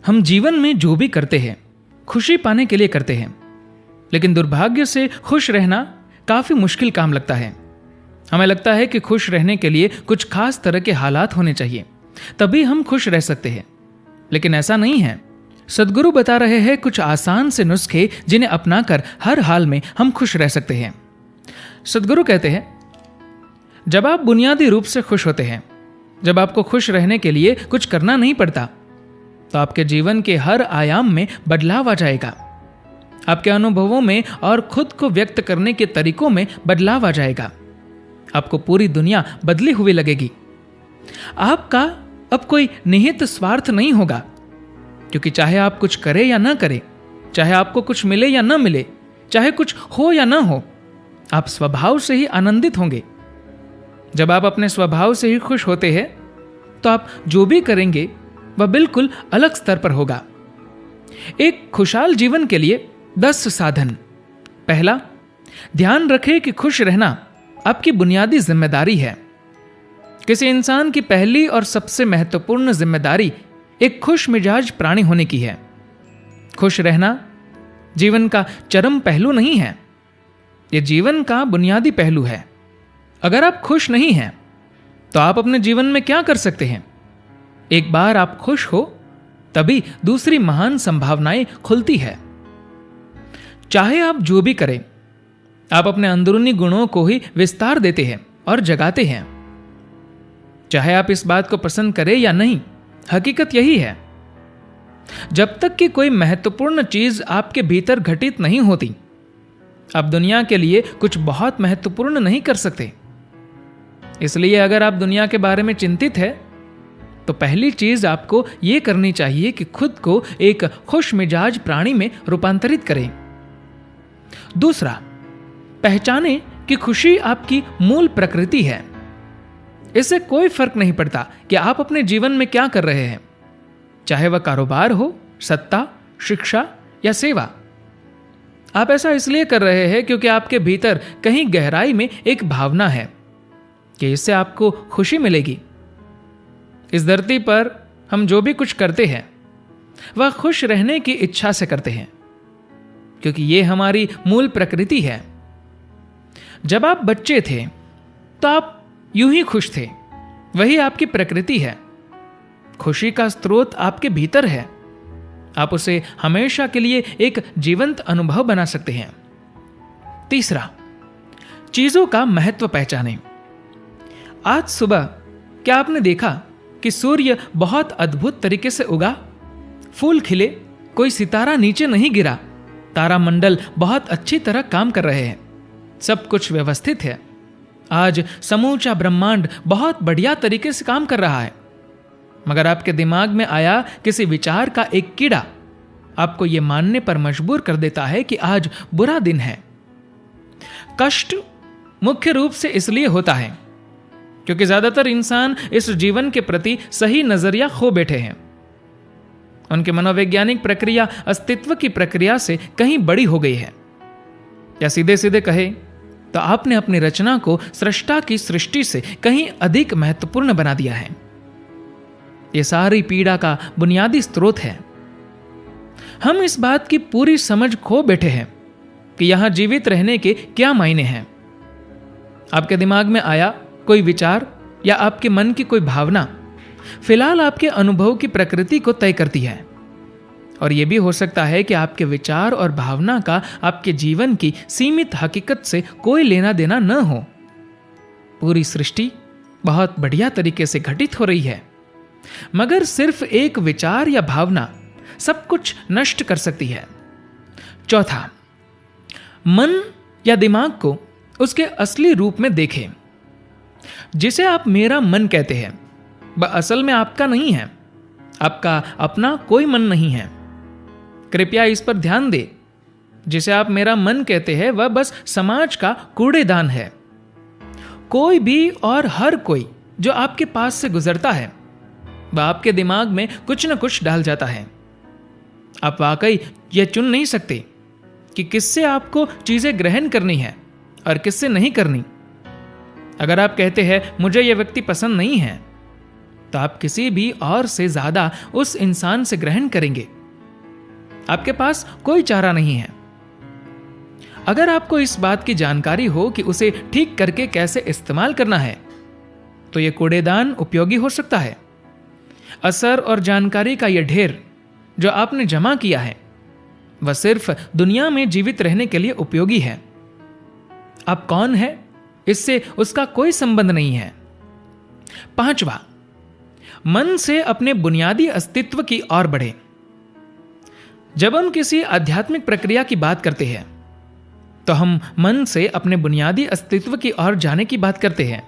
हम जीवन में जो भी करते हैं खुशी पाने के लिए करते हैं, लेकिन दुर्भाग्य से खुश रहना काफी मुश्किल काम लगता है। हमें लगता है कि खुश रहने के लिए कुछ खास तरह के हालात होने चाहिए, तभी हम खुश रह सकते हैं, लेकिन ऐसा नहीं है। सद्गुरु बता रहे हैं कुछ आसान से नुस्खे जिन्हें अपनाकर हर हाल में हम खुश रह सकते हैं। सद्गुरु कहते हैं, जब आप बुनियादी रूप से खुश होते हैं, जब आपको खुश रहने के लिए कुछ करना नहीं पड़ता, तो आपके जीवन के हर आयाम में बदलाव आ जाएगा। आपके अनुभवों में और खुद को व्यक्त करने के तरीकों में बदलाव आ जाएगा। आपको पूरी दुनिया बदली हुई लगेगी। आपका अब कोई निहित स्वार्थ नहीं होगा, क्योंकि चाहे आप कुछ करें या ना करें, चाहे आपको कुछ मिले या ना मिले, चाहे कुछ हो या ना हो, आप स्वभाव से ही आनंदित होंगे। जब आप अपने स्वभाव से ही खुश होते हैं, तो आप जो भी करेंगे वह बिल्कुल अलग स्तर पर होगा। एक खुशहाल जीवन के लिए 10 साधन। पहला, ध्यान रखें कि खुश रहना आपकी बुनियादी जिम्मेदारी है। किसी इंसान की पहली और सबसे महत्वपूर्ण जिम्मेदारी एक खुश मिजाज प्राणी होने की है। खुश रहना जीवन का चरम पहलू नहीं है, यह जीवन का बुनियादी पहलू है। अगर आप खुश नहीं हैं, तो आप अपने जीवन में क्या कर सकते हैं? एक बार आप खुश हो, तभी दूसरी महान संभावनाएं खुलती है। चाहे आप जो भी करें, आप अपने अंदरूनी गुणों को ही विस्तार देते हैं और जगाते हैं। चाहे आप इस बात को पसंद करें या नहीं, हकीकत यही है। जब तक कि कोई महत्वपूर्ण चीज आपके भीतर घटित नहीं होती, आप दुनिया के लिए कुछ बहुत महत्वपूर्ण नहीं कर सकते। इसलिए अगर आप दुनिया के बारे में चिंतित है, तो पहली चीज आपको यह करनी चाहिए कि खुद को एक खुश मिजाज प्राणी में रूपांतरित करें। दूसरा, पहचानें कि खुशी आपकी मूल प्रकृति है। इससे कोई फर्क नहीं पड़ता कि आप अपने जीवन में क्या कर रहे हैं, चाहे वह कारोबार हो, सत्ता, शिक्षा या सेवा। आप ऐसा इसलिए कर रहे हैं क्योंकि आपके भीतर कहीं गहराई में एक भावना है कि इससे आपको खुशी मिलेगी। इस धरती पर हम जो भी कुछ करते हैं, वह खुश रहने की इच्छा से करते हैं, क्योंकि यह हमारी मूल प्रकृति है। जब आप बच्चे थे, तो आप यूं ही खुश थे। वही आपकी प्रकृति है। खुशी का स्रोत आपके भीतर है। आप उसे हमेशा के लिए एक जीवंत अनुभव बना सकते हैं। तीसरा, चीजों का महत्व पहचानें। आज सुबह क्या आपने देखा कि सूर्य बहुत अद्भुत तरीके से उगा? फूल खिले, कोई सितारा नीचे नहीं गिरा, तारामंडल बहुत अच्छी तरह काम कर रहे हैं, सब कुछ व्यवस्थित है। आज समूचा ब्रह्मांड बहुत बढ़िया तरीके से काम कर रहा है। मगर आपके दिमाग में आया किसी विचार का एक कीड़ा आपको यह मानने पर मजबूर कर देता है कि आज बुरा दिन है। कष्ट मुख्य रूप से इसलिए होता है क्योंकि ज्यादातर इंसान इस जीवन के प्रति सही नजरिया खो बैठे हैं। उनकी मनोवैज्ञानिक प्रक्रिया अस्तित्व की प्रक्रिया से कहीं बड़ी हो गई है। या सीधे सीधे कहे तो आपने अपनी रचना को सृष्टा की सृष्टि से कहीं अधिक महत्वपूर्ण बना दिया है। यह सारी पीड़ा का बुनियादी स्रोत है। हम इस बात की पूरी समझ खो बैठे हैं कि यहां जीवित रहने के क्या मायने हैं। आपके दिमाग में आया कोई विचार या आपके मन की कोई भावना फिलहाल आपके अनुभव की प्रकृति को तय करती है। और यह भी हो सकता है कि आपके विचार और भावना का आपके जीवन की सीमित हकीकत से कोई लेना देना न हो। पूरी सृष्टि बहुत बढ़िया तरीके से घटित हो रही है, मगर सिर्फ एक विचार या भावना सब कुछ नष्ट कर सकती है। चौथा, मन या दिमाग को उसके असली रूप में देखें। जिसे आप मेरा मन कहते हैं, वह असल में आपका नहीं है। आपका अपना कोई मन नहीं है। कृपया इस पर ध्यान दें। जिसे आप मेरा मन कहते हैं, वह बस समाज का कूड़ेदान है। कोई भी और हर कोई जो आपके पास से गुजरता है, वह आपके दिमाग में कुछ न कुछ डाल जाता है। आप वाकई यह चुन नहीं सकते कि किससे आपको चीजें ग्रहण करनी है और किससे नहीं करनी। अगर आप कहते हैं मुझे यह व्यक्ति पसंद नहीं है, तो आप किसी भी और से ज्यादा उस इंसान से ग्रहण करेंगे। आपके पास कोई चारा नहीं है। अगर आपको इस बात की जानकारी हो कि उसे ठीक करके कैसे इस्तेमाल करना है, तो यह कूड़ेदान उपयोगी हो सकता है। असर और जानकारी का यह ढेर जो आपने जमा किया है, वह सिर्फ दुनिया में जीवित रहने के लिए उपयोगी है। आप कौन है, इससे उसका कोई संबंध नहीं है। 5वां, मन से अपने बुनियादी अस्तित्व की ओर बढ़े। जब हम किसी आध्यात्मिक प्रक्रिया की बात करते हैं, तो हम मन से अपने बुनियादी अस्तित्व की ओर जाने की बात करते हैं।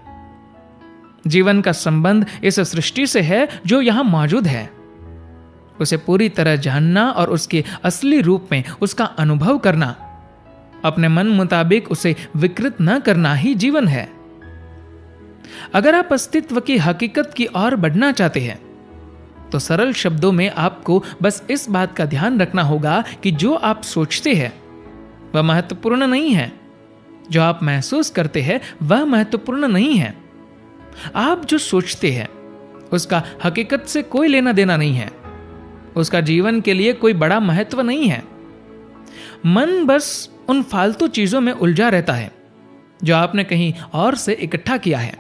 जीवन का संबंध इस सृष्टि से है जो यहां मौजूद है। उसे पूरी तरह जानना और उसके असली रूप में उसका अनुभव करना, अपने मन मुताबिक उसे विकृत न करना ही जीवन है। अगर आप अस्तित्व की हकीकत की ओर बढ़ना चाहते हैं, तो सरल शब्दों में आपको बस इस बात का ध्यान रखना होगा कि जो आप सोचते हैं वह महत्वपूर्ण नहीं है, जो आप महसूस करते हैं वह महत्वपूर्ण नहीं है। आप जो सोचते हैं उसका हकीकत से कोई लेना देना नहीं है, उसका जीवन के लिए कोई बड़ा महत्व नहीं है। मन बस उन फालतू चीजों में उलझा रहता है जो आपने कहीं और से इकट्ठा किया है।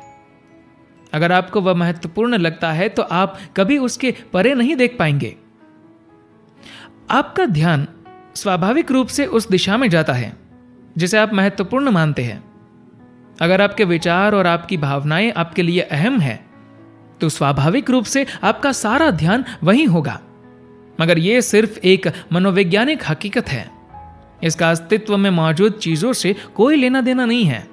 अगर आपको वह महत्वपूर्ण लगता है तो आप कभी उसके परे नहीं देख पाएंगे। आपका ध्यान स्वाभाविक रूप से उस दिशा में जाता है जिसे आप महत्वपूर्ण मानते हैं। अगर आपके विचार और आपकी भावनाएं आपके लिए अहम है, तो स्वाभाविक रूप से आपका सारा ध्यान वहीं होगा। मगर यह सिर्फ एक मनोवैज्ञानिक हकीकत है। इसका अस्तित्व में मौजूद चीजों से कोई लेना देना नहीं है।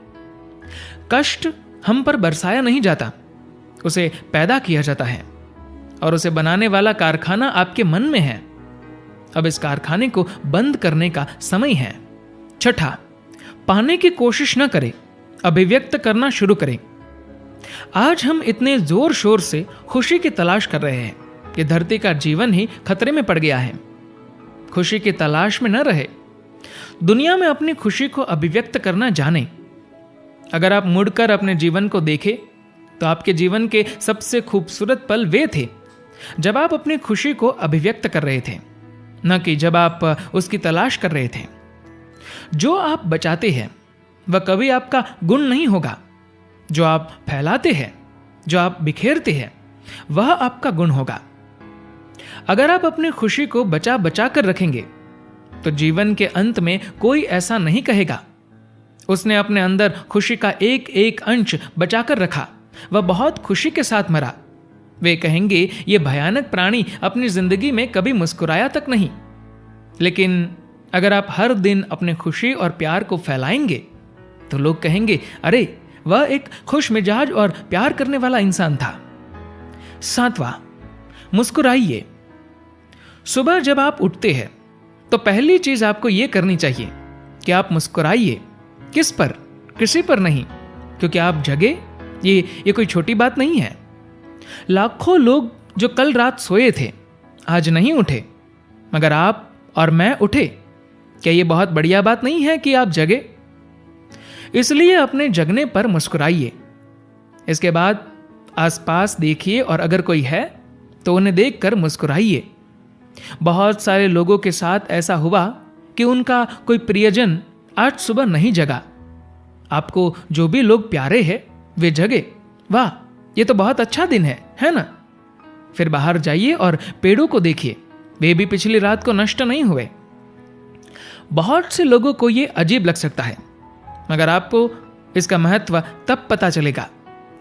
कष्ट हम पर बरसाया नहीं जाता, उसे पैदा किया जाता है, और उसे बनाने वाला कारखाना आपके मन में है। अब इस कारखाने को बंद करने का समय है। 6, पाने की कोशिश न करें, अभिव्यक्त करना शुरू करें। आज हम इतने जोर शोर से खुशी की तलाश कर रहे हैं कि धरती का जीवन ही खतरे में पड़ गया है। खुशी की तलाश में न रहे, दुनिया में अपनी खुशी को अभिव्यक्त करना जाने। अगर आप मुड़कर अपने जीवन को देखें, तो आपके जीवन के सबसे खूबसूरत पल वे थे जब आप अपनी खुशी को अभिव्यक्त कर रहे थे, न कि जब आप उसकी तलाश कर रहे थे। जो आप बचाते हैं वह कभी आपका गुण नहीं होगा। जो आप फैलाते हैं, जो आप बिखेरते हैं, वह आपका गुण होगा। अगर आप अपनी खुशी को बचा बचा कर रखेंगे, तो जीवन के अंत में कोई ऐसा नहीं कहेगा, उसने अपने अंदर खुशी का एक एक अंश बचाकर रखा, वह बहुत खुशी के साथ मरा। वे कहेंगे ये भयानक प्राणी अपनी जिंदगी में कभी मुस्कुराया तक नहीं। लेकिन अगर आप हर दिन अपनी खुशी और प्यार को फैलाएंगे, तो लोग कहेंगे, अरे वह एक खुश मिजाज और प्यार करने वाला इंसान था। 7वां, मुस्कुराइए। सुबह जब आप उठते हैं, तो पहली चीज आपको यह करनी चाहिए कि आप मुस्कुराइए। किस पर? किसी पर नहीं, क्योंकि आप जगे, ये कोई छोटी बात नहीं है। लाखों लोग जो कल रात सोए थे आज नहीं उठे, मगर आप और मैं उठे। क्या यह बहुत बढ़िया बात नहीं है कि आप जगे? इसलिए अपने जगने पर मुस्कुराइए। इसके बाद आसपास देखिए और अगर कोई है तो उन्हें देखकर मुस्कुराइए। बहुत सारे लोगों के साथ ऐसा हुआ कि उनका कोई प्रियजन आज सुबह नहीं जगा। आपको जो भी लोग प्यारे हैं वे जगे। वाह, ये तो बहुत अच्छा दिन है ना? फिर बाहर जाइए और पेड़ों को देखिए, वे भी पिछली रात को नष्ट नहीं हुए। बहुत से लोगों को यह अजीब लग सकता है, मगर आपको इसका महत्व तब पता चलेगा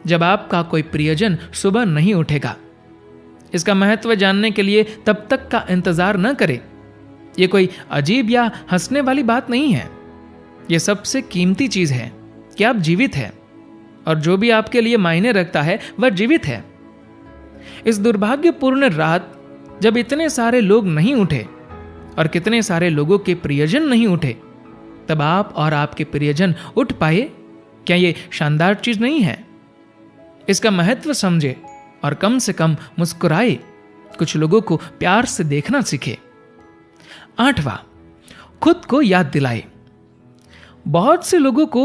जब आपका कोई प्रियजन सुबह नहीं उठेगा। इसका महत्व जानने के लिए तब तक का इंतजार न करें। यह कोई अजीब या हंसने वाली बात नहीं है। यह सबसे कीमती चीज है कि आप जीवित हैं, और जो भी आपके लिए मायने रखता है वह जीवित है। इस दुर्भाग्यपूर्ण रात जब इतने सारे लोग नहीं उठे और कितने सारे लोगों के प्रियजन नहीं उठे, तब आप और आपके प्रियजन उठ पाए। क्या यह शानदार चीज नहीं है? इसका महत्व समझे और कम से कम मुस्कुराए। कुछ लोगों को प्यार से देखना सीखे। 8वां, खुद को याद दिलाए। बहुत से लोगों को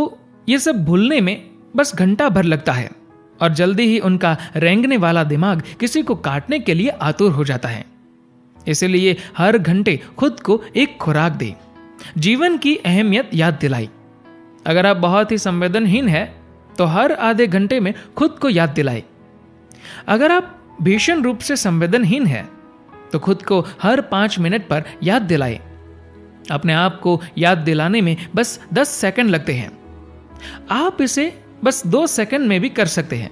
यह सब भूलने में बस घंटा भर लगता है, और जल्दी ही उनका रेंगने वाला दिमाग किसी को काटने के लिए आतुर हो जाता है। इसलिए हर घंटे खुद को एक खुराक दे, जीवन की अहमियत याद दिलाई। अगर आप बहुत ही संवेदनहीन हैं तो हर आधे घंटे में खुद को याद दिलाए। अगर आप भीषण रूप से संवेदनहीन हैं तो खुद को हर 5 मिनट पर याद दिलाए। अपने आप को याद दिलाने में बस 10 सेकंड लगते हैं। आप इसे बस 2 सेकंड में भी कर सकते हैं।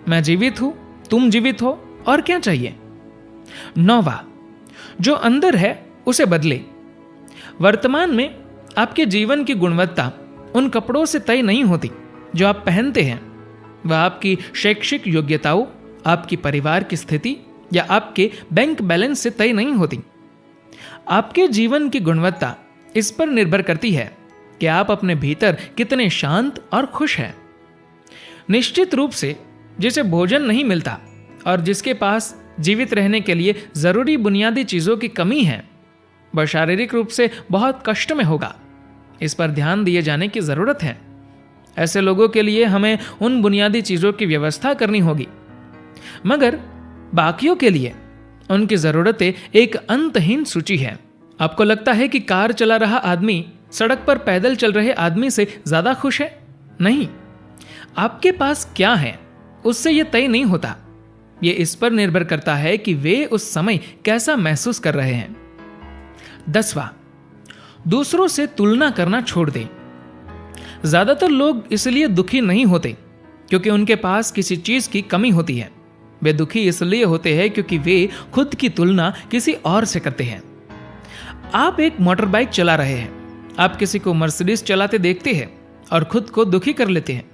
मैं जीवित हूं, तुम जीवित हो, और क्या चाहिए। 9वां, जो अंदर है उसे बदले। वर्तमान में आपके जीवन की गुणवत्ता उन कपड़ों से तय नहीं होती जो आप पहनते हैं। वह आपकी शैक्षिक योग्यताओं, आपकी परिवार की स्थिति या आपके बैंक बैलेंस से तय नहीं होती। आपके जीवन की गुणवत्ता इस पर निर्भर करती है कि आप अपने भीतर कितने शांत और खुश हैं। निश्चित रूप से जिसे भोजन नहीं मिलता और जिसके पास जीवित रहने के लिए जरूरी बुनियादी चीजों की कमी है, वह शारीरिक रूप से बहुत कष्ट में होगा। इस पर ध्यान दिए जाने की जरूरत है। ऐसे लोगों के लिए हमें उन बुनियादी चीजों की व्यवस्था करनी होगी, मगर बाकियों के लिए उनकी जरूरतें एक अंतहीन सूची है। आपको लगता है कि कार चला रहा आदमी सड़क पर पैदल चल रहे आदमी से ज्यादा खुश है? नहीं, आपके पास क्या है उससे यह तय नहीं होता। यह इस पर निर्भर करता है कि वे उस समय कैसा महसूस कर रहे हैं। 10वां, दूसरों से तुलना करना छोड़ दें। ज्यादातर लोग इसलिए दुखी नहीं होते क्योंकि उनके पास किसी चीज की कमी होती है। वे दुखी इसलिए होते हैं क्योंकि वे खुद की तुलना किसी और से करते हैं। आप एक मोटर बाइक चला रहे हैं, आप किसी को मर्सिडीज चलाते देखते हैं और खुद को दुखी कर लेते हैं।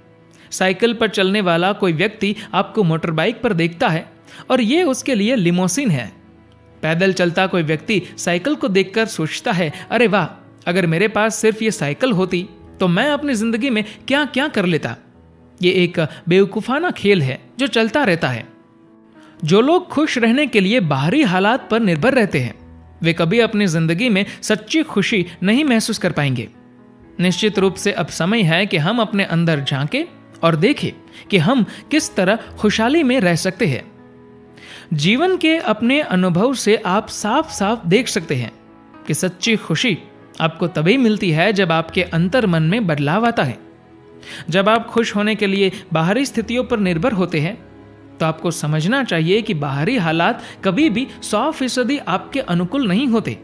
साइकिल पर चलने वाला कोई व्यक्ति आपको मोटर बाइक पर देखता है और यह उसके लिए लिमोसिन है। पैदल चलता कोई व्यक्ति साइकिल को देखकर सोचता है, अरे वाह, अगर मेरे पास सिर्फ ये साइकिल होती तो मैं अपनी जिंदगी में क्या क्या कर लेता। ये एक बेवकूफाना खेल है जो चलता रहता है। जो लोग खुश रहने के लिए बाहरी हालात पर निर्भर रहते हैं, वे कभी अपनी जिंदगी में सच्ची खुशी नहीं महसूस कर पाएंगे। निश्चित रूप से अब समय है कि हम अपने अंदर झांकें और देखें कि हम किस तरह खुशहाली में रह सकते हैं। जीवन के अपने अनुभव से आप साफ साफ देख सकते हैं कि सच्ची खुशी आपको तभी मिलती है जब आपके अंतर मन में बदलाव आता है। जब आप खुश होने के लिए बाहरी स्थितियों पर निर्भर होते हैं तो आपको समझना चाहिए कि बाहरी हालात कभी भी 100% आपके अनुकूल नहीं होते।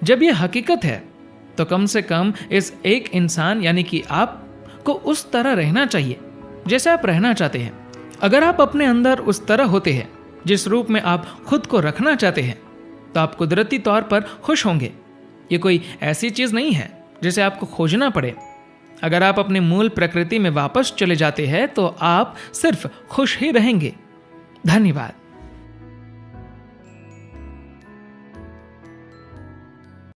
जब यह हकीकत है तो कम से कम इस एक इंसान यानी कि आप को उस तरह रहना चाहिए जैसे आप रहना चाहते हैं। अगर आप अपने अंदर उस तरह होते हैं जिस रूप में आप खुद को रखना चाहते हैं तो आप कुदरती तौर पर खुश होंगे। ये कोई ऐसी चीज नहीं है जिसे आपको खोजना पड़े। अगर आप अपने मूल प्रकृति में वापस चले जाते हैं तो आप सिर्फ खुश ही रहेंगे। धन्यवाद।